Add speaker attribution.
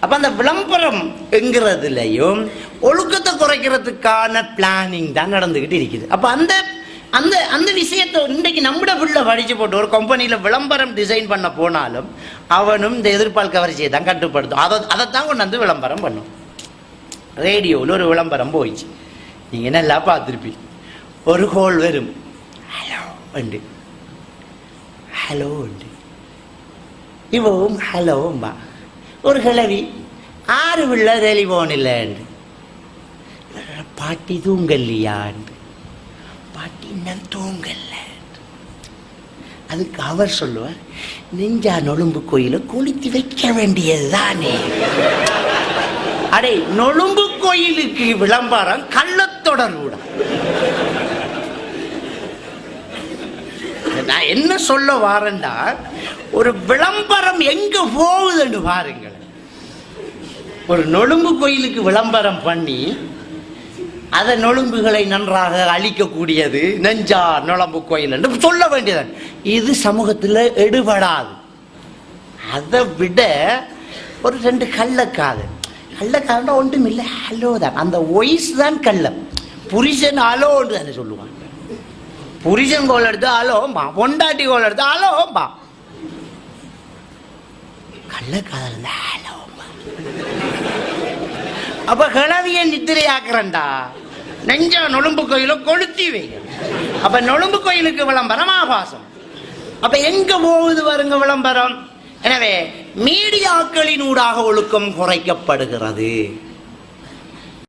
Speaker 1: அப்ப அந்த விளம்பரம் என்கிறதுலையும் ஒழுக்கத்தை குறைக்கிறதுக்கான பிளானிங் தான் நடந்துகிட்டு இருக்குது. அப்ப அந்த அந்த அந்த விஷயத்தை இன்றைக்கு நம்மட பிள்ளை படிச்சு போட்டு ஒரு கம்பெனியில விளம்பரம் டிசைன் பண்ண போனாலும் அவனும் இந்த எதிர்பால் கவர்ச்சியை தான் கட்டுப்படுத்தும். அதைத்தான் கொண்டு வந்து விளம்பரம் பண்ணும். ரேடியோவில் ஒரு விளம்பரம் போயிடுச்சு, நீங்க நல்லா பார்த்துருப்பீங்க. ஒரு கோல் வரும், ஹலோ உண்டு, ஹலோ உண்டு, இவவும் ஹலோம்பா. ஒரு கிழவி 6 பிள்ளை டெலிஃபோன் இல்லைண்டு, பாட்டி தூங்கல்லையாண்டு, பாட்டி இன்னும் தூங்கல்ல. அதுக்கு அவர் சொல்லுவார், நெஞ்சா நொழும்பு கோயில கொளுத்தி வைக்க வேண்டியதுதானே. அடே, நொழும்பு கோயிலுக்கு விளம்பரம் கள்ளத்தொடர்பு. நான் என்ன சொல்ல வாரேன்டா, ஒரு விளம்பரம் எங்க போகுதுன்னு பாருங்கள். ஒரு நொழும்பு கோயிலுக்கு விளம்பரம் பண்ணி அதை நொழும்புகளை நன்றாக அழிக்கக்கூடியது நெஞ்சா நொழம்பு கோயில் என்று சொல்ல வேண்டியது. இது சமூகத்தில் எடுபடாது. அதை விட ஒரு 2 கள்ளக்காது ஒன்றும் இல்லை, ஹலோ தான். அந்த ஒய்ஸ் தான் கள்ளம். புருஷன் அலோன்னு தானே சொல்லுவான். புருஷன் கோல் எடுத்து அலோம்பா, பொண்டாட்டி கோல் எடுத்து அலோம்பா. கள்ளக்காதல் அலோம்பா. அப்ப கிளவிய நித்திரையாக்குறண்டா, நெஞ்சா நொழும்பு கோயில கொளுத்தி வை. அப்ப நொழும்பு கோயிலுக்கு விளம்பரம் ஆபாசம். அப்ப எங்க போகுது வருங்க விளம்பரம்? எனவே மீடியாக்களின் ஊடாக ஒழுக்கம் குறைக்கப்படுகிறது.